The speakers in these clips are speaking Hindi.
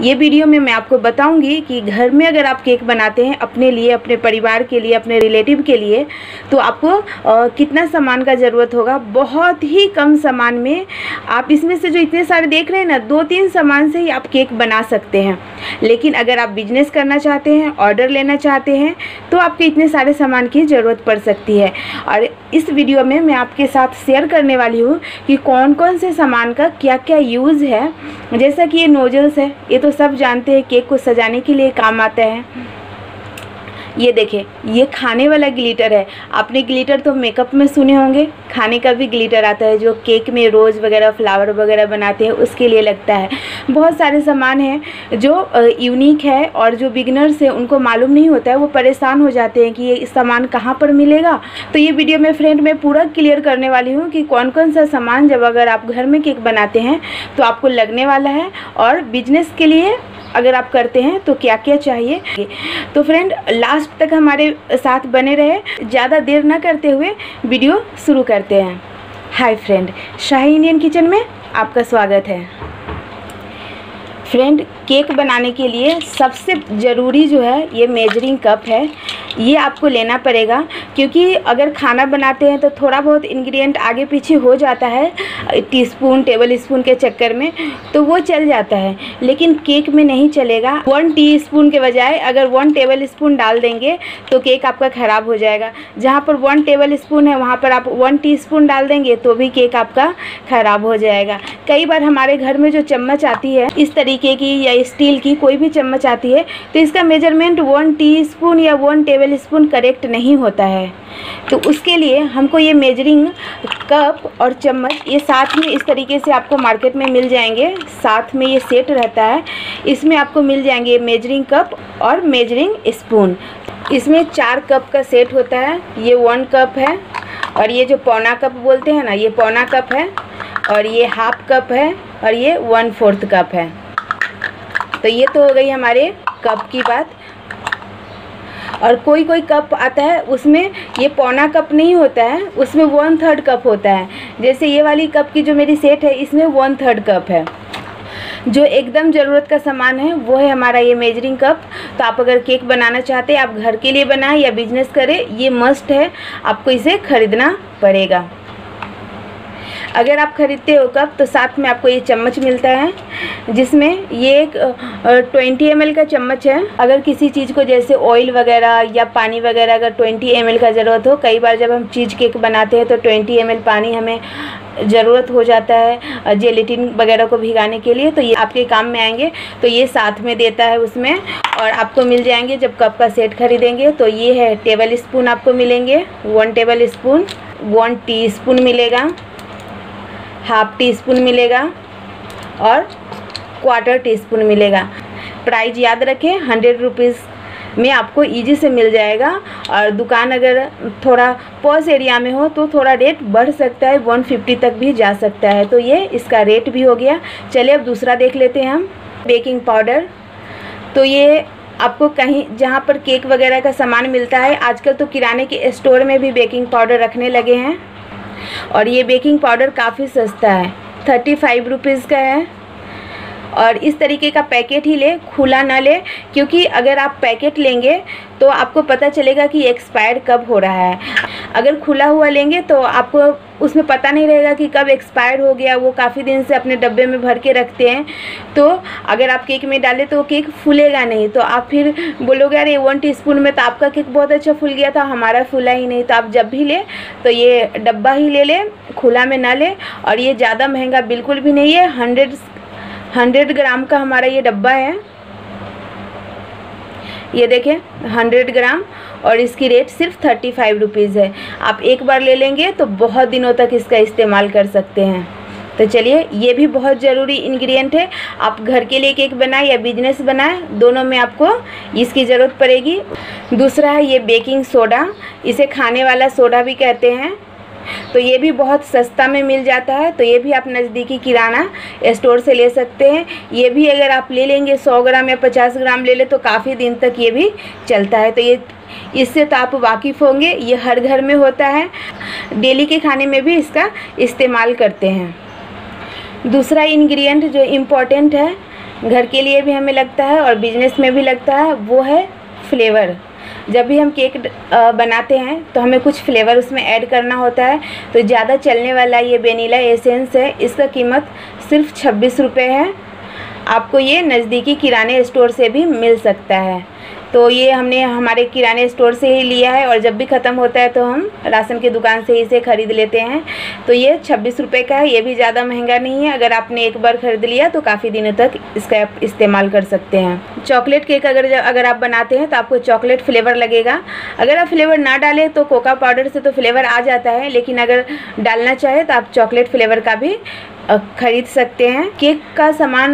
ये वीडियो में मैं आपको बताऊंगी कि घर में अगर आप केक बनाते हैं अपने लिए, अपने परिवार के लिए, अपने रिलेटिव के लिए, तो आपको कितना सामान का ज़रूरत होगा। बहुत ही कम सामान में आप इसमें से जो इतने सारे देख रहे हैं ना, 2-3 सामान से ही आप केक बना सकते हैं। लेकिन अगर आप बिजनेस करना चाहते हैं, ऑर्डर लेना चाहते हैं, तो आपको इतने सारे सामान की ज़रूरत पड़ सकती है। और इस वीडियो में मैं आपके साथ शेयर करने वाली हूँ कि कौन कौन से सामान का क्या क्या यूज़ है। जैसा कि ये नोजल्स है, ये तो सब जानते हैं केक को सजाने के लिए काम आता है। ये देखें, ये खाने वाला ग्लिटर है। आपने ग्लिटर तो मेकअप में सुने होंगे, खाने का भी ग्लिटर आता है जो केक में रोज़ वगैरह, फ्लावर वगैरह बनाते हैं उसके लिए लगता है। बहुत सारे सामान हैं जो यूनिक है और जो बिगिनर्स हैं उनको मालूम नहीं होता है, वो परेशान हो जाते हैं कि ये सामान कहाँ पर मिलेगा। तो ये वीडियो में फ्रेंड मैं पूरा क्लियर करने वाली हूँ कि कौन कौन सा सामान जब अगर आप घर में केक बनाते हैं तो आपको लगने वाला है, और बिजनेस के लिए अगर आप करते हैं तो क्या क्या चाहिए। तो फ्रेंड लास्ट तक हमारे साथ बने रहे। ज़्यादा देर ना करते हुए वीडियो शुरू करते हैं। हाय फ्रेंड, शाही इंडियन किचन में आपका स्वागत है। फ्रेंड, केक बनाने के लिए सबसे ज़रूरी जो है ये मेजरिंग कप है। ये आपको लेना पड़ेगा, क्योंकि अगर खाना बनाते हैं तो थोड़ा बहुत इंग्रेडिएंट आगे पीछे हो जाता है टीस्पून, टेबल स्पून के चक्कर में, तो वो चल जाता है। लेकिन केक में नहीं चलेगा। 1 टीस्पून के बजाय अगर 1 टेबल स्पून डाल देंगे तो केक आपका ख़राब हो जाएगा। जहाँ पर 1 टेबल स्पून है वहाँ पर आप 1 टीस्पून डाल देंगे तो भी केक आपका ख़राब हो जाएगा। कई बार हमारे घर में जो चम्मच आती है इस तरीके की या स्टील की कोई भी चम्मच आती है, तो इसका मेजरमेंट 1 टीस्पून या 1 टेबल स्पून करेक्ट नहीं होता है। तो उसके लिए हमको ये मेजरिंग कप और चम्मच ये साथ में इस तरीके से आपको मार्केट में मिल जाएंगे। साथ में ये सेट रहता है, इसमें आपको मिल जाएंगे मेजरिंग कप और मेजरिंग स्पून। इसमें 4 कप का सेट होता है। ये 1 कप है, और ये जो पौना कप बोलते हैं ना, ये पौना कप है, और ये हाफ कप है, और ये 1/4 कप है। तो ये तो हो गई हमारे कप की बात। और कोई कोई कप आता है उसमें ये पौना कप नहीं होता है, उसमें 1/3 कप होता है। जैसे ये वाली कप की जो मेरी सेट है इसमें 1/3 कप है। जो एकदम ज़रूरत का सामान है वो है हमारा ये मेजरिंग कप। तो आप अगर केक बनाना चाहते हैं, आप घर के लिए बनाएं या बिजनेस करें, ये मस्ट है, आपको इसे ख़रीदना पड़ेगा। अगर आप ख़रीदते हो कप तो साथ में आपको ये चम्मच मिलता है, जिसमें ये एक 20 ml का चम्मच है। अगर किसी चीज़ को जैसे ऑयल वगैरह या पानी वगैरह अगर 20 ml का ज़रूरत हो, कई बार जब हम चीज़ केक बनाते हैं तो 20 ml पानी हमें ज़रूरत हो जाता है जेलेटिन वगैरह को भिगाने के लिए, तो ये आपके काम में आएंगे। तो ये साथ में देता है उसमें, और आपको मिल जाएंगे जब कप का सेट खरीदेंगे। तो ये है टेबल स्पून आपको मिलेंगे, 1 टेबल स्पून, 1 टीस्पून मिलेगा, हाफ टीस्पून मिलेगा, और 1/4 टीस्पून मिलेगा। प्राइस याद रखें, 100 रुपीज़ में आपको इजी से मिल जाएगा। और दुकान अगर थोड़ा पॉश एरिया में हो तो थोड़ा रेट बढ़ सकता है, 150 तक भी जा सकता है। तो ये इसका रेट भी हो गया। चलिए अब दूसरा देख लेते हैं हम, बेकिंग पाउडर। तो ये आपको कहीं जहाँ पर केक वगैरह का सामान मिलता है, आजकल तो किराने के स्टोर में भी बेकिंग पाउडर रखने लगे हैं, और ये बेकिंग पाउडर काफ़ी सस्ता है, 35 रुपीज़ का है। और इस तरीके का पैकेट ही ले, खुला ना ले, क्योंकि अगर आप पैकेट लेंगे तो आपको पता चलेगा कि एक्सपायर कब हो रहा है। अगर खुला हुआ लेंगे तो आपको उसमें पता नहीं रहेगा कि कब एक्सपायर हो गया। वो काफ़ी दिन से अपने डब्बे में भर के रखते हैं, तो अगर आप केक में डालें तो वो केक फूलेगा नहीं। तो आप फिर बोलोगे अरे 1 टीस्पून में तो आपका केक बहुत अच्छा फूल गया था, हमारा फूला ही नहीं। तो आप जब भी ले तो ये डब्बा ही ले लें, खुला में ना लें। और ये ज़्यादा महंगा बिल्कुल भी नहीं है, 100 ग्राम का हमारा ये डब्बा है। ये देखें 100 ग्राम, और इसकी रेट सिर्फ 35 रुपीज़ है। आप एक बार ले लेंगे तो बहुत दिनों तक इसका इस्तेमाल कर सकते हैं। तो चलिए, ये भी बहुत ज़रूरी इंग्रेडिएंट है। आप घर के लिए केक बनाएं या बिजनेस बनाएं, दोनों में आपको इसकी ज़रूरत पड़ेगी। दूसरा है ये बेकिंग सोडा, इसे खाने वाला सोडा भी कहते हैं। तो ये भी बहुत सस्ता में मिल जाता है। तो ये भी आप नज़दीकी किराना स्टोर से ले सकते हैं। ये भी अगर आप ले लेंगे 100 ग्राम या 50 ग्राम ले ले तो काफ़ी दिन तक ये भी चलता है। तो ये इससे तो आप वाकिफ़ होंगे, ये हर घर में होता है, डेली के खाने में भी इसका इस्तेमाल करते हैं। दूसरा इंग्रेडिएंट जो इम्पोर्टेंट है घर के लिए भी हमें लगता है और बिजनेस में भी लगता है, वो है फ्लेवर। जब भी हम केक बनाते हैं तो हमें कुछ फ्लेवर उसमें ऐड करना होता है। तो ज़्यादा चलने वाला ये वेनिला एसेंस है, इसका कीमत सिर्फ 26 रुपये है। आपको ये नज़दीकी किराने स्टोर से भी मिल सकता है। तो ये हमने हमारे किराने स्टोर से ही लिया है और जब भी ख़त्म होता है तो हम राशन की दुकान से इसे ख़रीद लेते हैं। तो ये 26 रुपये का है, ये भी ज़्यादा महंगा नहीं है। अगर आपने एक बार ख़रीद लिया तो काफ़ी दिनों तक इसका इस्तेमाल कर सकते हैं। चॉकलेट केक अगर आप बनाते हैं तो आपको चॉकलेट फ्लेवर लगेगा। अगर आप फ्लेवर ना डालें तो कोका पाउडर से तो फ्लेवर आ जाता है, लेकिन अगर डालना चाहे तो आप चॉकलेट फ्लेवर का भी खरीद सकते हैं। केक का सामान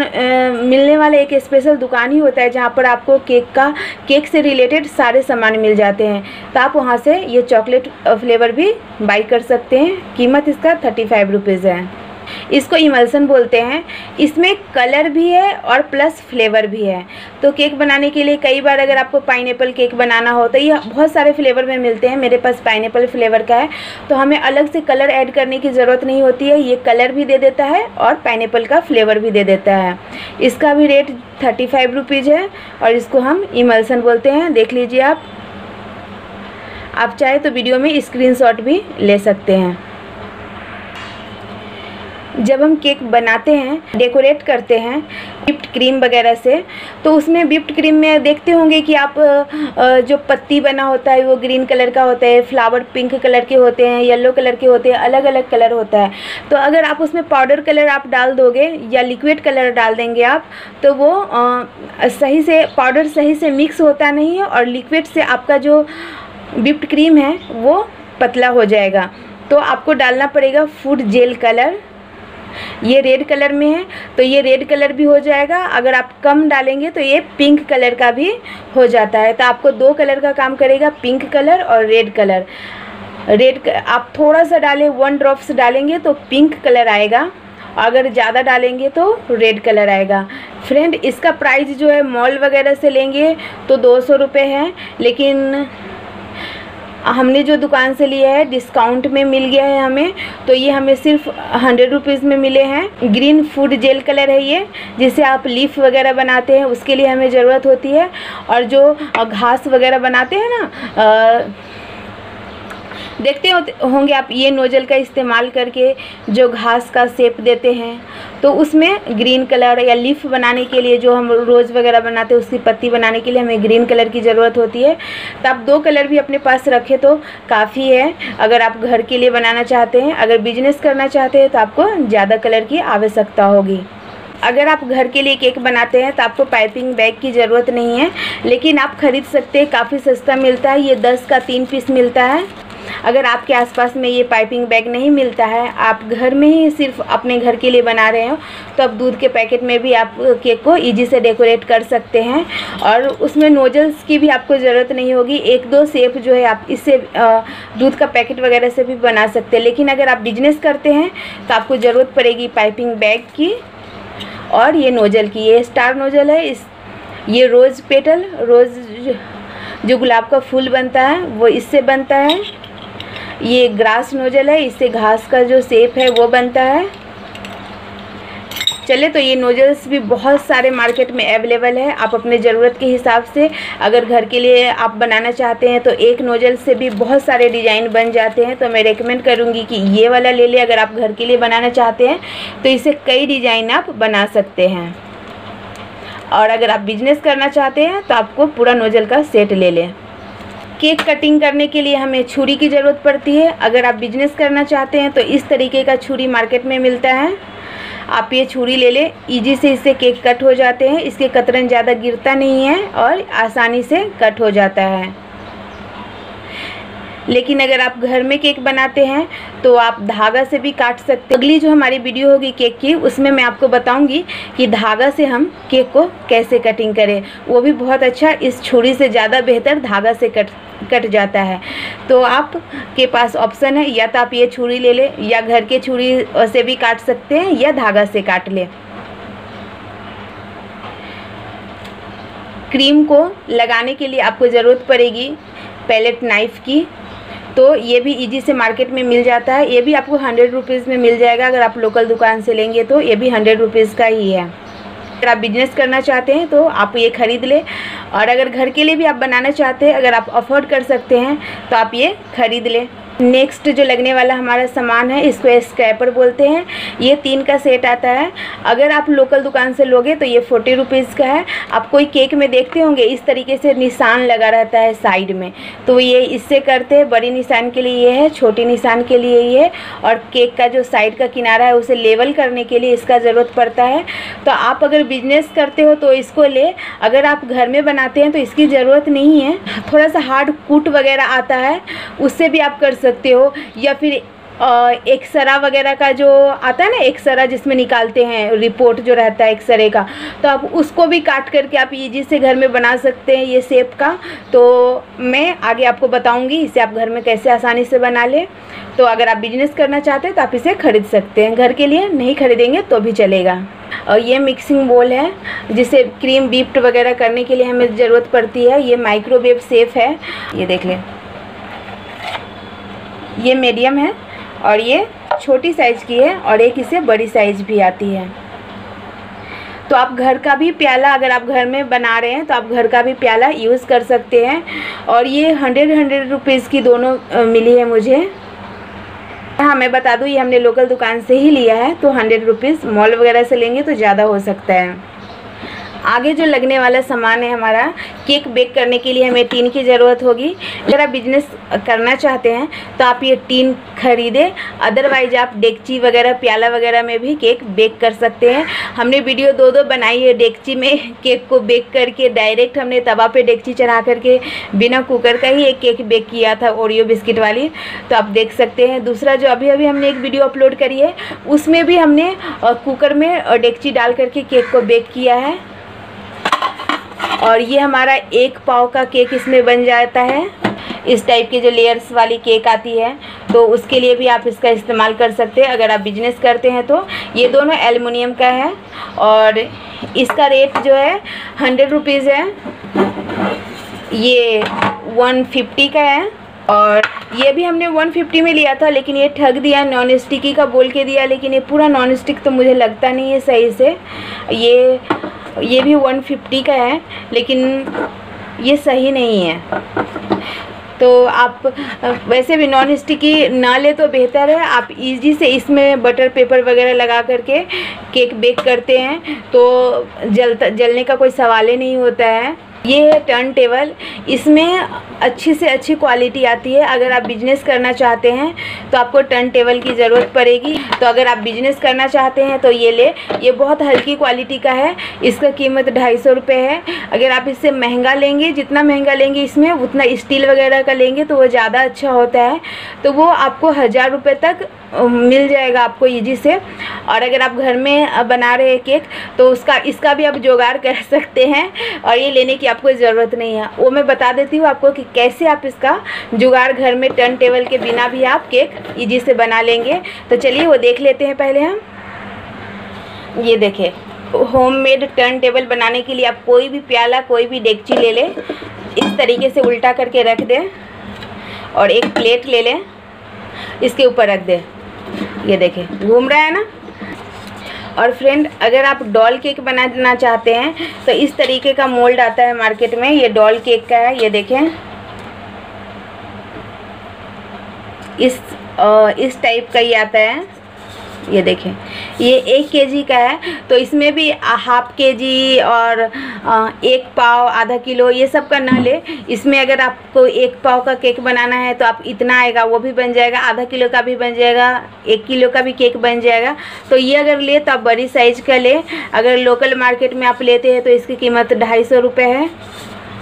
मिलने वाला एक स्पेशल दुकान ही होता है जहाँ पर आपको केक से रिलेटेड सारे सामान मिल जाते हैं। तो आप वहाँ से ये चॉकलेट फ्लेवर भी बाई कर सकते हैं। कीमत इसका 35 रुपीज़ है। इसको इमल्सन बोलते हैं। इसमें कलर भी है और प्लस फ्लेवर भी है। तो केक बनाने के लिए कई बार अगर आपको पाइनएप्पल केक बनाना हो तो ये बहुत सारे फ्लेवर में मिलते हैं। मेरे पास पाइनएप्पल फ्लेवर का है, तो हमें अलग से कलर ऐड करने की ज़रूरत नहीं होती है। ये कलर भी दे देता है और पाइनएप्पल का फ्लेवर भी दे देता है। इसका भी रेट 35 रुपीज़ है और इसको हम इमल्सन बोलते हैं। देख लीजिए आप चाहे तो वीडियो में स्क्रीनशॉट भी ले सकते हैं। जब हम केक बनाते हैं, डेकोरेट करते हैं व्हिप्ड क्रीम वगैरह से, तो उसमें व्हिप्ड क्रीम में देखते होंगे कि आप जो पत्ती बना होता है वो ग्रीन कलर का होता है, फ्लावर पिंक कलर के होते हैं, येलो कलर के होते हैं, अलग अलग कलर होता है। तो अगर आप उसमें पाउडर कलर आप डाल दोगे या लिक्विड कलर डाल देंगे आप, तो वो सही से पाउडर सही से मिक्स होता नहीं है और लिक्विड से आपका जो व्हिप्ड क्रीम है वो पतला हो जाएगा। तो आपको डालना पड़ेगा फूड जेल कलर। ये रेड कलर में है तो ये रेड कलर भी हो जाएगा। अगर आप कम डालेंगे तो ये पिंक कलर का भी हो जाता है। तो आपको 2 कलर का काम करेगा, पिंक कलर और रेड कलर। आप थोड़ा सा डालें, 1 ड्रॉप्स डालेंगे तो पिंक कलर आएगा, अगर ज़्यादा डालेंगे तो रेड कलर आएगा। फ्रेंड, इसका प्राइस जो है मॉल वगैरह से लेंगे तो 200 रुपये है, लेकिन हमने जो दुकान से लिया है डिस्काउंट में मिल गया है हमें, तो ये हमें सिर्फ 100 रुपीज़ में मिले हैं। ग्रीन फूड जेल कलर है ये, जिसे आप लीफ वगैरह बनाते हैं उसके लिए हमें ज़रूरत होती है। और जो घास वगैरह बनाते हैं ना, देखते होंगे आप, ये नोजल का इस्तेमाल करके जो घास का शेप देते हैं, तो उसमें ग्रीन कलर या लीफ बनाने के लिए, जो हम रोज़ वगैरह बनाते हैं उसकी पत्ती बनाने के लिए हमें ग्रीन कलर की ज़रूरत होती है। तो आप 2 कलर भी अपने पास रखें तो काफ़ी है, अगर आप घर के लिए बनाना चाहते हैं। अगर बिजनेस करना चाहते हैं तो आपको ज़्यादा कलर की आवश्यकता होगी। अगर आप घर के लिए केक बनाते हैं तो आपको पाइपिंग बैग की ज़रूरत नहीं है, लेकिन आप ख़रीद सकते हैं, काफ़ी सस्ता मिलता है। ये 10 का 3 पीस मिलता है। अगर आपके आसपास में ये पाइपिंग बैग नहीं मिलता है, आप घर में ही सिर्फ अपने घर के लिए बना रहे हो, तो आप दूध के पैकेट में भी आप केक को इजी से डेकोरेट कर सकते हैं। और उसमें नोजल्स की भी आपको ज़रूरत नहीं होगी। 1-2 शेप जो है आप इससे दूध का पैकेट वगैरह से भी बना सकते हैं। लेकिन अगर आप बिजनेस करते हैं तो आपको ज़रूरत पड़ेगी पाइपिंग बैग की और ये नोजल की। ये स्टार नोजल है, ये रोज़ पेटल, रोज़ जो गुलाब का फूल बनता है वो इससे बनता है। ये ग्रास नोजल है, इससे घास का जो शेप है वो बनता है। चले, तो ये नोजल्स भी बहुत सारे मार्केट में अवेलेबल है। आप अपने ज़रूरत के हिसाब से अगर घर के लिए आप बनाना चाहते हैं तो एक नोजल से भी बहुत सारे डिज़ाइन बन जाते हैं। तो मैं रेकमेंड करूँगी कि ये वाला ले लें। अगर आप घर के लिए बनाना चाहते हैं तो इसे कई डिज़ाइन आप बना सकते हैं। और अगर आप बिजनेस करना चाहते हैं तो आपको पूरा नोजल का सेट ले लें। केक कटिंग करने के लिए हमें छुरी की ज़रूरत पड़ती है। अगर आप बिजनेस करना चाहते हैं तो इस तरीके का छुरी मार्केट में मिलता है। आप ये छुरी ले लें, इजी से इससे केक कट हो जाते हैं। इसके कतरन ज़्यादा गिरता नहीं है और आसानी से कट हो जाता है। लेकिन अगर आप घर में केक बनाते हैं तो आप धागा से भी काट सकते हैं। अगली जो हमारी वीडियो होगी केक की, उसमें मैं आपको बताऊंगी कि धागा से हम केक को कैसे कटिंग करें। वो भी बहुत अच्छा, इस छुरी से ज़्यादा बेहतर धागा से कट जाता है। तो आपके पास ऑप्शन है, या तो आप ये छुरी ले लें या घर के छुरी से भी काट सकते हैं या धागा से काट लें। क्रीम को लगाने के लिए आपको ज़रूरत पड़ेगी पैलेट नाइफ़ की। तो ये भी इजी से मार्केट में मिल जाता है। ये भी आपको 100 रुपीज़ में मिल जाएगा। अगर आप लोकल दुकान से लेंगे तो ये भी 100 रुपीज़ का ही है। अगर आप बिजनेस करना चाहते हैं तो आप ये ख़रीद लें, और अगर घर के लिए भी आप बनाना चाहते हैं, अगर आप अफोर्ड कर सकते हैं तो आप ये ख़रीद लें। नेक्स्ट जो लगने वाला हमारा सामान है, इसको स्क्रैपर बोलते हैं। ये 3 का सेट आता है। अगर आप लोकल दुकान से लोगे तो ये 40 रुपीज़ का है। आप कोई केक में देखते होंगे इस तरीके से निशान लगा रहता है साइड में, तो ये इससे करते हैं। बड़ी निशान के लिए ये है, छोटी निशान के लिए ये, और केक का जो साइड का किनारा है उसे लेवल करने के लिए इसका ज़रूरत पड़ता है। तो आप अगर बिजनेस करते हो तो इसको ले, अगर आप घर में बनाते हैं तो इसकी ज़रूरत नहीं है। थोड़ा सा हार्ड कूट वगैरह आता है, उससे भी आप कर सकते हो, या फिर एक्सरा वगैरह का जो आता है ना, एक्सरा जिसमें निकालते हैं रिपोर्ट जो रहता है एक्सरे का, तो आप उसको भी काट करके आप इजी से घर में बना सकते हैं ये शेप का। तो मैं आगे आपको बताऊंगी इसे आप घर में कैसे आसानी से बना लें। तो अगर आप बिजनेस करना चाहते हैं तो आप इसे ख़रीद सकते हैं, घर के लिए नहीं खरीदेंगे तो भी चलेगा। और ये मिक्सिंग बोल है जिसे क्रीम व्हिप्ड वगैरह करने के लिए हमें ज़रूरत पड़ती है। ये माइक्रोवेव सेफ है, ये देख लें। ये मीडियम है और ये छोटी साइज़ की है, और एक इससे बड़ी साइज़ भी आती है। तो आप घर का भी प्याला, अगर आप घर में बना रहे हैं तो आप घर का भी प्याला यूज़ कर सकते हैं। और ये 100 रुपीज़ की दोनों मिली है मुझे। हाँ, मैं बता दूँ ये हमने लोकल दुकान से ही लिया है, तो 100 रुपीज़। मॉल वगैरह से लेंगे तो ज़्यादा हो सकता है। आगे जो लगने वाला सामान है हमारा, केक बेक करने के लिए हमें टीन की ज़रूरत होगी। अगर आप बिजनेस करना चाहते हैं तो आप ये टीन खरीदें, अदरवाइज आप डेगची वगैरह प्याला वगैरह में भी केक बेक कर सकते हैं। हमने वीडियो 2 बनाई है डेगची में केक को बेक करके। डायरेक्ट हमने तवा पे डेगची चढ़ा करके बिना कुकर का ही एक केक बेक किया था, ओरियो बिस्किट वाली, तो आप देख सकते हैं। दूसरा जो अभी हमने एक वीडियो अपलोड करी है उसमें भी हमने कुकर में डेगची डाल करके केक को बेक किया है। और ये हमारा 1 पाव का केक इसमें बन जाता है। इस टाइप के जो लेयर्स वाली केक आती है तो उसके लिए भी आप इसका इस्तेमाल कर सकते हैं अगर आप बिजनेस करते हैं तो। ये दोनों एल्युमिनियम का है और इसका रेट जो है 100 रुपीज़ है। ये 150 का है, और ये भी हमने 150 में लिया था, लेकिन ये ठग दिया, नॉन स्टिकी का बोल के दिया, लेकिन ये पूरा नॉन स्टिक तो मुझे लगता नहीं है सही से। ये भी 150 का है, लेकिन ये सही नहीं है। तो आप वैसे भी नॉन स्टिकी ना ले तो बेहतर है। आप इजी से इसमें बटर पेपर वगैरह लगा करके केक बेक करते हैं तो जलने का कोई सवाल ही नहीं होता है। ये है टर्न टेबल, इसमें अच्छी से अच्छी क्वालिटी आती है। अगर आप बिजनेस करना चाहते हैं तो आपको टर्न टेबल की ज़रूरत पड़ेगी। तो अगर आप बिजनेस करना चाहते हैं तो ये ले, ये बहुत हल्की क्वालिटी का है। इसका कीमत 250 रुपये है। अगर आप इससे महंगा लेंगे, जितना महंगा लेंगे इसमें उतना स्टील वगैरह का लेंगे तो वो ज़्यादा अच्छा होता है, तो वो आपको 1000 रुपये तक मिल जाएगा आपको ईजी से। और अगर आप घर में बना रहे हैं केक तो इसका भी आप जुगाड़ कर सकते हैं, और ये लेने की आपको ज़रूरत नहीं है। वो मैं बता देती हूँ आपको कि कैसे आप इसका जुगाड़ घर में टर्न टेबल के बिना भी आप केक ईजी से बना लेंगे। तो चलिए वो देख लेते हैं पहले हम। ये देखें, होममेड टर्न टेबल बनाने के लिए आप कोई भी प्याला, कोई भी डेगची ले लें, इस तरीके से उल्टा करके रख दें और एक प्लेट ले लें, इसके ऊपर रख दें। ये देखें घूम रहा है ना। और फ्रेंड, अगर आप डॉल केक बनाना चाहते हैं तो इस तरीके का मोल्ड आता है मार्केट में, ये डॉल केक का है। ये देखें इस टाइप का ही आता है। ये देखें, ये 1 केजी का है, तो इसमें भी ½ केजी और 1 पाव, आधा किलो, ये सब का ना ले। इसमें अगर आपको 1 पाव का केक बनाना है तो आप इतना आएगा, वो भी बन जाएगा। आधा किलो का भी बन जाएगा, 1 किलो का भी केक बन जाएगा। तो ये अगर ले तो आप बड़ी साइज़ का ले। अगर लोकल मार्केट में आप लेते हैं तो इसकी कीमत 250 रुपये है।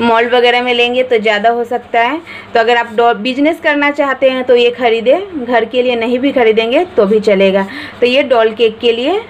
मॉल वगैरह में लेंगे तो ज़्यादा हो सकता है। तो अगर आप बिजनेस करना चाहते हैं तो ये ख़रीदें, घर के लिए नहीं भी ख़रीदेंगे तो भी चलेगा। तो ये डॉल केक के लिए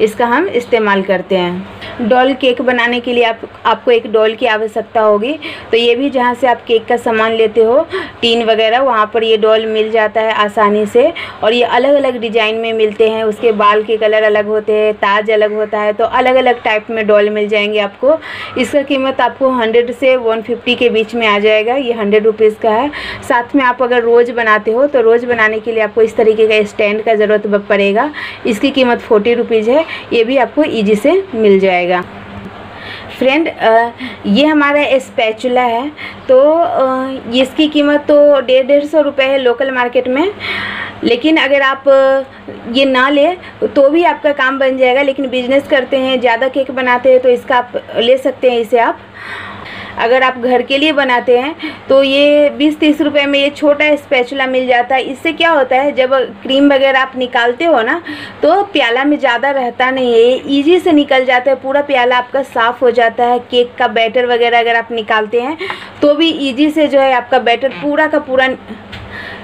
इसका हम इस्तेमाल करते हैं। डॉल केक बनाने के लिए आपको एक डॉल की आवश्यकता होगी। तो ये भी जहाँ से आप केक का सामान लेते हो, टीन वगैरह, वहाँ पर ये डॉल मिल जाता है आसानी से। और ये अलग अलग डिज़ाइन में मिलते हैं, उसके बाल के कलर अलग होते हैं, ताज अलग होता है, तो अलग अलग टाइप में डॉल मिल जाएंगे आपको। इसका कीमत आपको 100 से 150 के बीच में आ जाएगा। ये 100 रुपीज़ का है। साथ में आप अगर रोज़ बनाते हो तो रोज़ बनाने के लिए आपको इस तरीके का स्टैंड का ज़रूरत पड़ेगा। इसकी कीमत 40 रुपीज़ है। है ये भी आपको ईजी से मिल जाएगा। फ्रेंड, ये हमारा स्पैचुला है, तो इसकी कीमत तो 150 रुपये है लोकल मार्केट में, लेकिन अगर आप ये ना ले तो भी आपका काम बन जाएगा। लेकिन बिजनेस करते हैं, ज़्यादा केक बनाते हैं, तो इसका आप ले सकते हैं इसे आप। अगर आप घर के लिए बनाते हैं तो ये 20-30 रुपए में ये छोटा स्पैचुला मिल जाता है। इससे क्या होता है, जब क्रीम वगैरह आप निकालते हो ना तो प्याला में ज़्यादा रहता नहीं है, ईजी से निकल जाता है, पूरा प्याला आपका साफ़ हो जाता है। केक का बैटर वगैरह अगर आप निकालते हैं तो भी ईजी से जो है आपका बैटर पूरा का पूरा,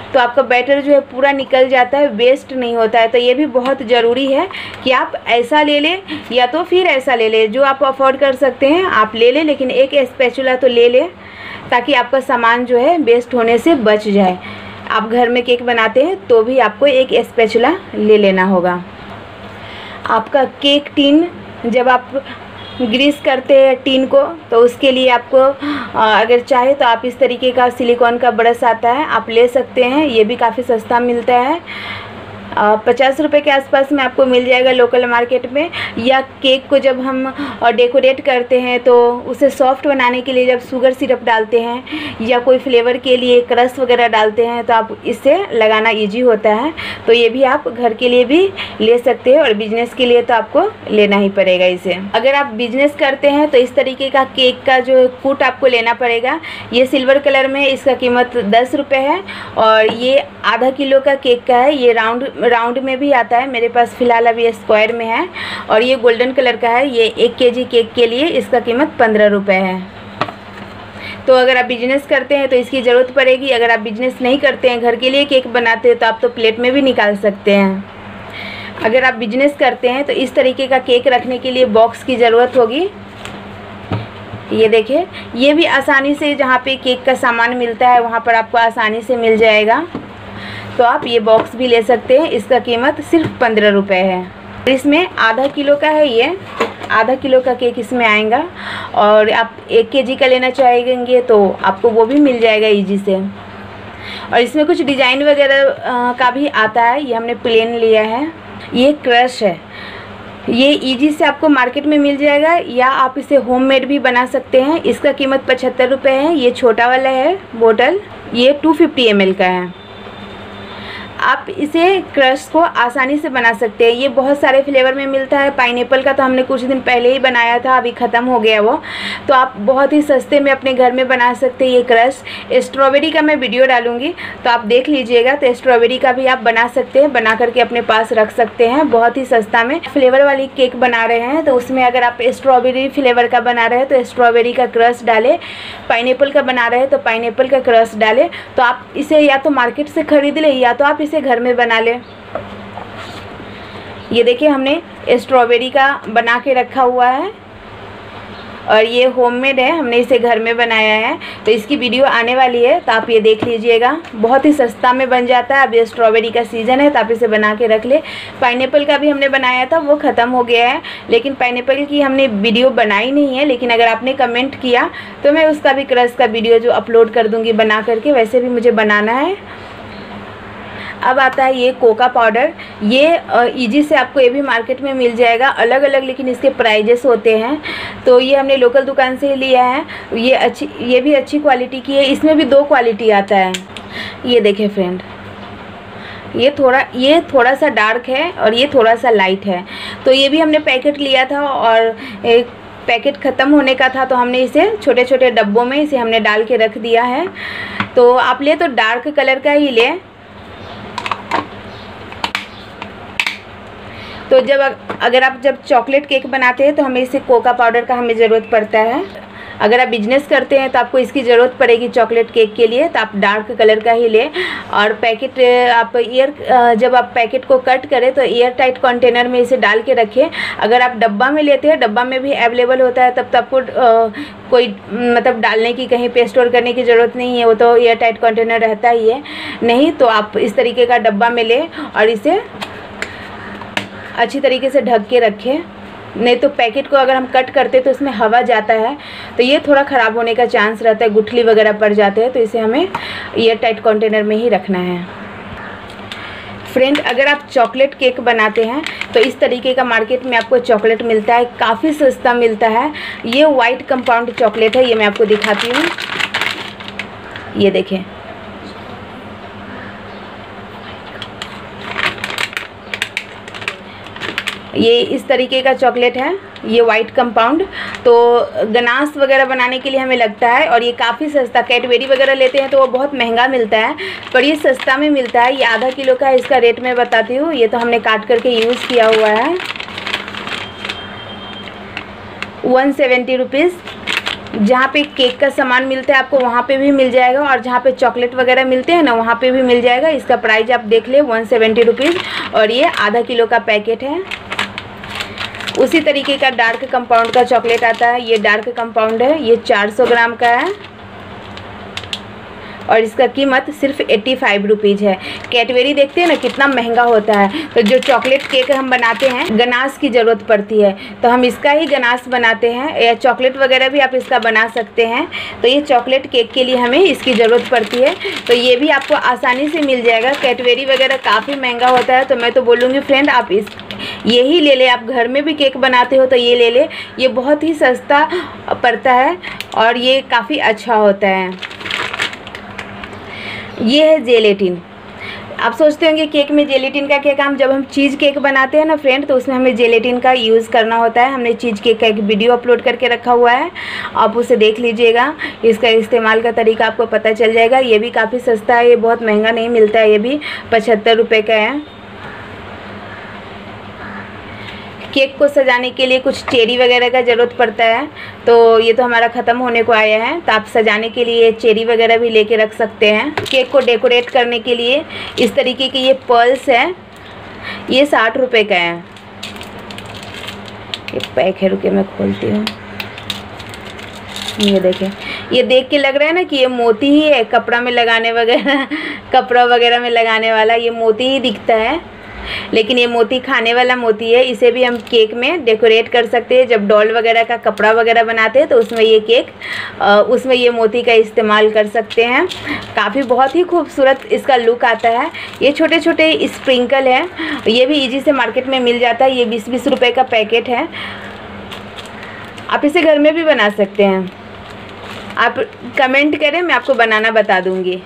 तो आपका बैटर जो है पूरा निकल जाता है, वेस्ट नहीं होता है। तो ये भी बहुत ज़रूरी है कि आप ऐसा ले लें या तो फिर ऐसा ले लें, जो आप अफोर्ड कर सकते हैं आप ले लें, लेकिन एक स्पैचुला तो ले लें ताकि आपका सामान जो है वेस्ट होने से बच जाए। आप घर में केक बनाते हैं तो भी आपको एक स्पैचुला ले लेना होगा। आपका केक टिन जब आप ग्रीस करते हैं टिन को, तो उसके लिए आपको अगर चाहे तो आप इस तरीके का सिलिकॉन का ब्रश आता है, आप ले सकते हैं। ये भी काफ़ी सस्ता मिलता है, 50 रुपये के आसपास में आपको मिल जाएगा लोकल मार्केट में। या केक को जब हम डेकोरेट करते हैं तो उसे सॉफ्ट बनाने के लिए जब शुगर सिरप डालते हैं या कोई फ्लेवर के लिए क्रश वगैरह डालते हैं तो आप इससे लगाना इजी होता है। तो ये भी आप घर के लिए भी ले सकते हैं और बिजनेस के लिए तो आपको लेना ही पड़ेगा इसे। अगर आप बिजनेस करते हैं तो इस तरीके का केक का जो कूट आपको लेना पड़ेगा। ये सिल्वर कलर में, इसका कीमत 10 रुपये है और ये आधा किलो का केक का है। ये राउंड में भी आता है, मेरे पास फ़िलहाल अभी ये स्क्वायर में है। और ये गोल्डन कलर का है। ये 1 केजी केक के लिए इसका कीमत 15 रुपये है। तो अगर आप बिजनेस करते हैं तो इसकी ज़रूरत पड़ेगी। अगर आप बिजनेस नहीं करते हैं, घर के लिए केक बनाते हैं, तो आप तो प्लेट में भी निकाल सकते हैं। अगर आप बिजनेस करते हैं तो इस तरीके का केक रखने के लिए बॉक्स की ज़रूरत होगी। ये देखिए, ये भी आसानी से जहाँ पे केक का सामान मिलता है वहाँ पर आपको आसानी से मिल जाएगा। तो आप ये बॉक्स भी ले सकते हैं। इसका कीमत सिर्फ 15 रुपये है। इसमें आधा किलो का है, ये आधा किलो का केक इसमें आएगा। और आप 1 केजी का लेना चाहेंगे तो आपको वो भी मिल जाएगा इजी से। और इसमें कुछ डिज़ाइन वगैरह का भी आता है। ये हमने प्लेन लिया है। ये क्रश है, ये इजी से आपको मार्केट में मिल जाएगा, या आप इसे होममेड भी बना सकते हैं। इसका कीमत 75 रुपये है। ये छोटा वाला है बोतल, ये 250 ml का है। आप इसे क्रश को आसानी से बना सकते हैं। ये बहुत सारे फ्लेवर में मिलता है। पाइनएप्पल का तो हमने कुछ दिन पहले ही बनाया था, अभी ख़त्म हो गया वो। तो आप बहुत ही सस्ते में अपने घर में बना सकते हैं ये क्रश। स्ट्रॉबेरी का मैं वीडियो डालूंगी तो आप देख लीजिएगा। तो स्ट्रॉबेरी का भी आप बना सकते हैं, बना करके अपने पास रख सकते हैं बहुत ही सस्ता में। फ्लेवर वाली केक बना रहे हैं तो उसमें अगर आप स्ट्रॉबेरी फ्लेवर का बना रहे हैं तो स्ट्रॉबेरी का क्रश डालें, पाइनएप्पल का बना रहे हैं तो पाइनएप्पल का क्रश डालें। तो आप इसे या तो मार्केट से ख़रीद लें या तो आप इसे घर में बना ले। ये देखिए, हमने स्ट्रॉबेरी का बना के रखा हुआ है और ये होममेड है, हमने इसे घर में बनाया है। तो इसकी वीडियो आने वाली है तो आप ये देख लीजिएगा। बहुत ही सस्ता में बन जाता है। अब ये स्ट्रॉबेरी का सीज़न है तो आप इसे बना के रख ले। पाइनएप्पल का भी हमने बनाया था, वो ख़त्म हो गया है, लेकिन पाइनएप्पल की हमने वीडियो बनाई नहीं है। लेकिन अगर आपने कमेंट किया तो मैं उसका भी क्रश का वीडियो जो अपलोड कर दूँगी बना करके। वैसे भी मुझे बनाना है। अब आता है ये कोका पाउडर। ये इजी से आपको ये भी मार्केट में मिल जाएगा अलग अलग, लेकिन इसके प्राइजेस होते हैं। तो ये हमने लोकल दुकान से ही लिया है। ये भी अच्छी क्वालिटी की है। इसमें भी 2 क्वालिटी आता है। ये देखें फ्रेंड, ये थोड़ा सा डार्क है और ये थोड़ा सा लाइट है। तो ये भी हमने पैकेट लिया था और एक पैकेट ख़त्म होने का था तो हमने इसे छोटे छोटे डब्बों में इसे हमने डाल के रख दिया है। तो आप ले तो डार्क कलर का ही ले। तो अगर आप जब चॉकलेट केक बनाते हैं तो हमें इसे कोका पाउडर का हमें ज़रूरत पड़ता है। अगर आप बिजनेस करते हैं तो आपको इसकी ज़रूरत पड़ेगी चॉकलेट केक के लिए, तो आप डार्क कलर का ही लें। और पैकेट आप जब आप पैकेट को कट करें तो एयर टाइट कंटेनर में इसे डाल के रखें। अगर आप डब्बा में लेते हैं, डब्बा में भी अवेलेबल होता है, तब तो आपको कोई मतलब डालने की कहीं पे स्टोर करने की ज़रूरत नहीं है, वो तो एयर टाइट कंटेनर रहता ही है। नहीं तो आप इस तरीके का डब्बा में लें और इसे अच्छी तरीके से ढक के रखें। नहीं तो पैकेट को अगर हम कट करते तो इसमें हवा जाता है तो ये थोड़ा ख़राब होने का चांस रहता है, गुठली वगैरह पड़ जाते हैं। तो इसे हमें एयर टाइट कंटेनर में ही रखना है। फ्रेंड, अगर आप चॉकलेट केक बनाते हैं तो इस तरीके का मार्केट में आपको चॉकलेट मिलता है, काफ़ी सस्ता मिलता है। ये वाइट कंपाउंड चॉकलेट है, ये मैं आपको दिखाती हूँ। ये देखें, ये इस तरीके का चॉकलेट है, ये वाइट कंपाउंड। तो गनाश वगैरह बनाने के लिए हमें लगता है, और ये काफ़ी सस्ता, कैडबेरी वगैरह लेते हैं तो वो बहुत महंगा मिलता है, पर ये सस्ता में मिलता है। ये आधा किलो का है, इसका रेट मैं बताती हूँ। ये तो हमने काट करके यूज़ किया हुआ है, 170 रुपीज़। जहाँ पे केक का सामान मिलता है आपको वहाँ पे भी मिल जाएगा, और जहाँ पे चॉकलेट वगैरह मिलते हैं ना वहाँ पे भी मिल जाएगा। इसका प्राइस आप देख ले, 170 रुपीज़, और ये आधा किलो का पैकेट है। उसी तरीके का डार्क कंपाउंड का चॉकलेट आता है, ये डार्क कंपाउंड है, ये 400 ग्राम का है, और इसका कीमत सिर्फ 85 रुपीज़ है। कैडबेरी देखते हैं ना कितना महंगा होता है, तो जो चॉकलेट केक हम बनाते हैं गनाश की ज़रूरत पड़ती है, तो हम इसका ही गनाश बनाते हैं, या चॉकलेट वगैरह भी आप इसका बना सकते हैं। तो ये चॉकलेट केक के लिए हमें इसकी ज़रूरत पड़ती है, तो ये भी आपको आसानी से मिल जाएगा। कैडबेरी वगैरह काफ़ी महंगा होता है, तो मैं तो बोलूँगी फ्रेंड आप यही ले ले। आप घर में भी केक बनाते हो तो ये ले ले, ये बहुत ही सस्ता पड़ता है और ये काफ़ी अच्छा होता है। ये है जेलेटिन। आप सोचते होंगे केक में जेलेटिन का क्या काम। जब हम चीज़ केक बनाते हैं ना फ्रेंड, तो उसमें हमें जेलेटिन का यूज़ करना होता है। हमने चीज़ केक का एक वीडियो अपलोड करके रखा हुआ है, आप उसे देख लीजिएगा। इसका इस्तेमाल का तरीका आपको पता चल जाएगा। ये भी काफ़ी सस्ता है, ये बहुत महंगा नहीं मिलता है, ये भी 75 रुपये का है। केक को सजाने के लिए कुछ चेरी वगैरह का ज़रूरत पड़ता है, तो ये तो हमारा ख़त्म होने को आया है, तो आप सजाने के लिए चेरी वगैरह भी लेके रख सकते हैं। केक को डेकोरेट करने के लिए इस तरीके की ये पर्ल्स है, ये 60 रुपये का है। ये पैक है, रुके मैं खोलती हूँ। ये देखें, ये देख के लग रहा है ना कि ये मोती ही है, कपड़ा में लगाने वगैरह, कपड़ा वगैरह में लगाने वाला ये मोती ही दिखता है, लेकिन ये मोती खाने वाला मोती है। इसे भी हम केक में डेकोरेट कर सकते हैं। जब डॉल वगैरह का कपड़ा वगैरह बनाते हैं तो उसमें ये केक उसमें ये मोती का इस्तेमाल कर सकते हैं। काफ़ी बहुत ही खूबसूरत इसका लुक आता है। ये छोटे छोटे स्प्रिंकल है, ये भी इजी से मार्केट में मिल जाता है। ये 20-20 रुपये का पैकेट है। आप इसे घर में भी बना सकते हैं। आप कमेंट करें, मैं आपको बनाना बता दूँगी।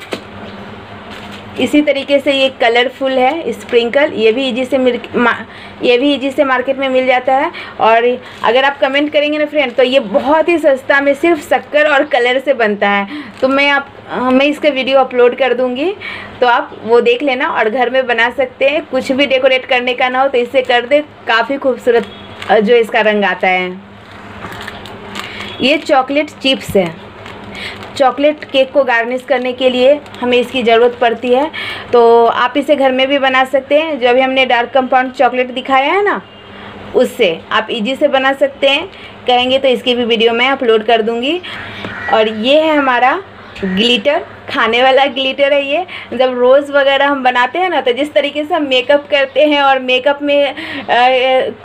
इसी तरीके से ये कलरफुल है स्प्रिंकल, ये भी इजी से मार्केट में मिल जाता है। और अगर आप कमेंट करेंगे ना फ्रेंड, तो ये बहुत ही सस्ता में सिर्फ शक्कर और कलर से बनता है। तो मैं इसका वीडियो अपलोड कर दूंगी, तो आप वो देख लेना और घर में बना सकते हैं। कुछ भी डेकोरेट करने का ना हो तो इससे कर दे, काफ़ी खूबसूरत जो इसका रंग आता है। ये चॉकलेट चिप्स है। चॉकलेट केक को गार्निश करने के लिए हमें इसकी ज़रूरत पड़ती है, तो आप इसे घर में भी बना सकते हैं। जो अभी हमने डार्क कंपाउंड चॉकलेट दिखाया है ना, उससे आप इजी से बना सकते हैं। कहेंगे तो इसकी भी वीडियो मैं अपलोड कर दूंगी। और ये है हमारा ग्लिटर, खाने वाला ग्लिटर है ये। जब रोज़ वगैरह हम बनाते हैं ना, तो जिस तरीके से हम मेकअप करते हैं और मेकअप में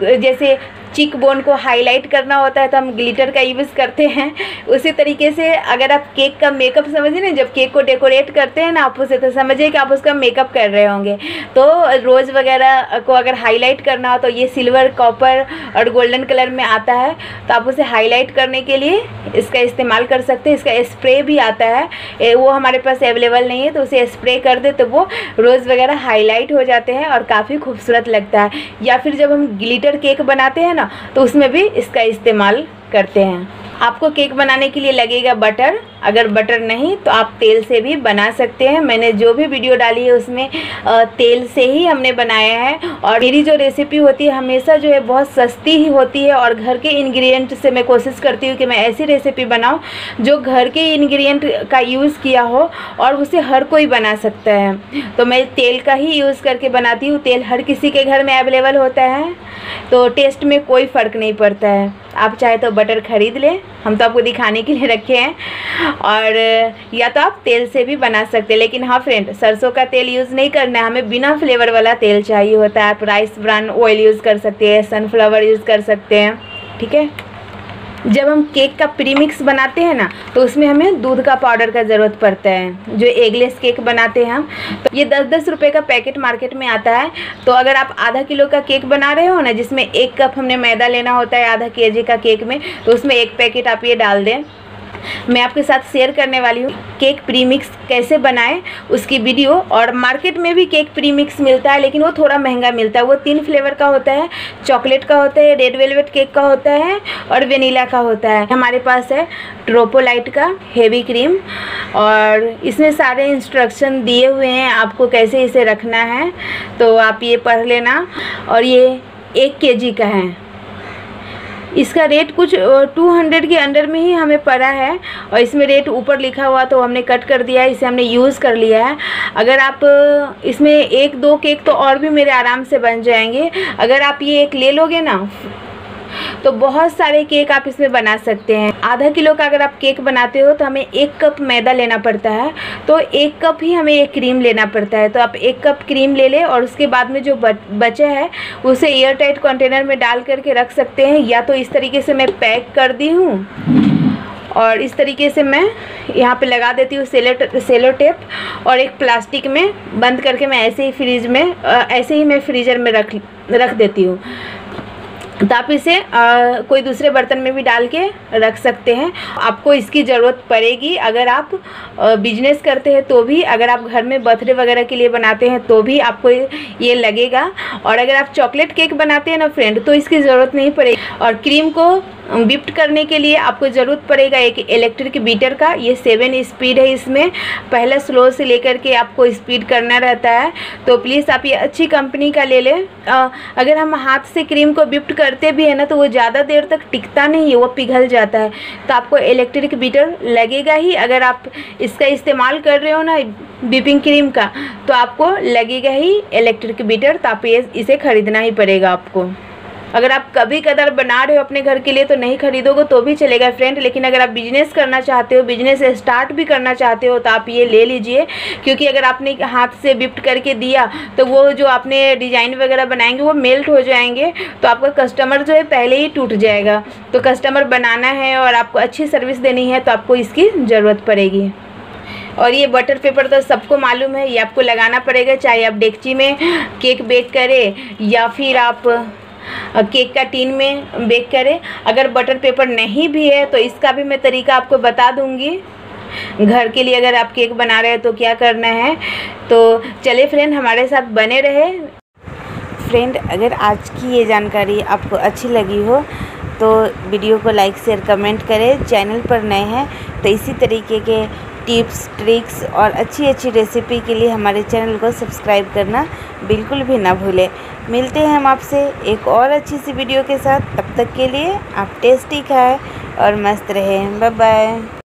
जैसे चिक बोन को हाईलाइट करना होता है तो हम ग्लिटर का यूज़ करते हैं, उसी तरीके से अगर आप केक का मेकअप समझिए ना, जब केक को डेकोरेट करते हैं ना आप उसे, तो समझिए कि आप उसका मेकअप कर रहे होंगे। तो रोज़ वगैरह को अगर हाईलाइट करना हो तो ये सिल्वर, कॉपर और गोल्डन कलर में आता है, तो आप उसे हाईलाइट करने के लिए इसका इस्तेमाल कर सकते हैं। इसका स्प्रे भी आता है, वो हमारे पास अवेलेबल नहीं है, तो उसे स्प्रे कर दे तो वो रोज़ वगैरह हाईलाइट हो जाते हैं और काफ़ी खूबसूरत लगता है। या फिर जब हम ग्लिटर केक बनाते हैं ना, तो उसमें भी इसका इस्तेमाल करते हैं। आपको केक बनाने के लिए लगेगा बटर, अगर बटर नहीं तो आप तेल से भी बना सकते हैं। मैंने जो भी वीडियो डाली है उसमें तेल से ही हमने बनाया है। और मेरी जो रेसिपी होती है हमेशा जो है बहुत सस्ती ही होती है, और घर के इंग्रेडिएंट से मैं कोशिश करती हूँ कि मैं ऐसी रेसिपी बनाऊँ जो घर के इंग्रेडिएंट का यूज़ किया हो और उसे हर कोई बना सकता है। तो मैं तेल का ही यूज़ करके बनाती हूँ। तेल हर किसी के घर में अवेलेबल होता है, तो टेस्ट में कोई फ़र्क नहीं पड़ता है। आप चाहे तो बटर ख़रीद लें, हम तो आपको दिखाने के लिए रखे हैं, और या तो आप तेल से भी बना सकते हैं। लेकिन हाँ फ्रेंड, सरसों का तेल यूज़ नहीं करना है, हमें बिना फ्लेवर वाला तेल चाहिए होता है। आप राइस ब्रान ऑयल यूज़ कर सकते हैं, सनफ्लावर यूज़ कर सकते हैं, ठीक है। जब हम केक का प्रीमिक्स बनाते हैं ना, तो उसमें हमें दूध का पाउडर का ज़रूरत पड़ता है। जो एगलेस केक बनाते हैं हम, तो ये 10-10 रुपये का पैकेट मार्केट में आता है। तो अगर आप आधा किलो का केक बना रहे हो ना, जिसमें 1 कप हमने मैदा लेना होता है आधा केजी का केक में, तो उसमें 1 पैकेट आप ये डाल दें। मैं आपके साथ शेयर करने वाली हूँ केक प्रीमिक्स कैसे बनाएं उसकी वीडियो। और मार्केट में भी केक प्रीमिक्स मिलता है, लेकिन वो थोड़ा महंगा मिलता है। वो 3 फ्लेवर का होता है, चॉकलेट का होता है, रेड वेलवेट केक का होता है और वेनिला का होता है। हमारे पास है ट्रोपोलाइट का हेवी क्रीम, और इसमें सारे इंस्ट्रक्शन दिए हुए हैं आपको कैसे इसे रखना है, तो आप ये पढ़ लेना। और ये 1 केजी का है। इसका रेट कुछ 200 के अंडर में ही हमें पड़ा है, और इसमें रेट ऊपर लिखा हुआ तो हमने कट कर दिया है, इसे हमने यूज़ कर लिया है। अगर आप इसमें 1-2 केक तो और भी मेरे आराम से बन जाएंगे। अगर आप ये एक ले लोगे ना, तो बहुत सारे केक आप इसमें बना सकते हैं। आधा किलो का अगर आप केक बनाते हो तो हमें 1 कप मैदा लेना पड़ता है, तो 1 कप ही हमें एक क्रीम लेना पड़ता है। तो आप 1 कप क्रीम ले लें, और उसके बाद में जो बचा है उसे एयर टाइट कंटेनर में डाल करके रख सकते हैं। या तो इस तरीके से मैं पैक कर दी हूँ, और इस तरीके से मैं यहाँ पे लगा देती हूँ सेलो टेप, और एक प्लास्टिक में बंद करके मैं ऐसे ही मैं फ्रीज़र में रख देती हूँ। तो आप इसे कोई दूसरे बर्तन में भी डाल के रख सकते हैं। आपको इसकी ज़रूरत पड़ेगी अगर आप बिजनेस करते हैं तो भी, अगर आप घर में बर्थडे वगैरह के लिए बनाते हैं तो भी आपको ये लगेगा। और अगर आप चॉकलेट केक बनाते हैं ना फ्रेंड, तो इसकी ज़रूरत नहीं पड़ेगी। और क्रीम को विप्ट करने के लिए आपको ज़रूरत पड़ेगा एक इलेक्ट्रिक बीटर का। ये 7 स्पीड है, इसमें पहले स्लो से लेकर के आपको स्पीड करना रहता है। तो प्लीज़ आप ये अच्छी कंपनी का ले लें। अगर हम हाथ से क्रीम को विप्ट करते भी है ना, तो वो ज़्यादा देर तक टिकता नहीं है, वो पिघल जाता है। तो आपको इलेक्ट्रिक बीटर लगेगा ही। अगर आप इसका इस्तेमाल कर रहे हो ना व्हिपिंग क्रीम का, तो आपको लगेगा ही इलेक्ट्रिक बीटर। तो आप इसे ख़रीदना ही पड़ेगा आपको। अगर आप कभी कदार बना रहे हो अपने घर के लिए तो नहीं खरीदोगे तो भी चलेगा फ्रेंड, लेकिन अगर आप बिजनेस करना चाहते हो, बिजनेस स्टार्ट भी करना चाहते हो, तो आप ये ले लीजिए। क्योंकि अगर आपने हाथ से विप्ट करके दिया तो वो जो आपने डिज़ाइन वगैरह बनाएंगे वो मेल्ट हो जाएंगे, तो आपका कस्टमर जो है पहले ही टूट जाएगा। तो कस्टमर बनाना है और आपको अच्छी सर्विस देनी है, तो आपको इसकी ज़रूरत पड़ेगी। और ये बटर पेपर तो सबको मालूम है, ये आपको लगाना पड़ेगा, चाहे आप डेगची में केक बेक करें या फिर आप केक का टीन में बेक करें। अगर बटर पेपर नहीं भी है तो इसका भी मैं तरीका आपको बता दूंगी। घर के लिए अगर आप केक बना रहे हैं तो क्या करना है। तो चले फ्रेंड, हमारे साथ बने रहे। फ्रेंड, अगर आज की ये जानकारी आपको अच्छी लगी हो तो वीडियो को लाइक शेयर कमेंट करें। चैनल पर नए हैं तो इसी तरीके के टिप्स ट्रिक्स और अच्छी रेसिपी के लिए हमारे चैनल को सब्सक्राइब करना बिल्कुल भी ना भूलें। मिलते हैं हम आपसे एक और अच्छी सी वीडियो के साथ। तब तक के लिए आप टेस्टी खाएं और मस्त रहें। Bye bye.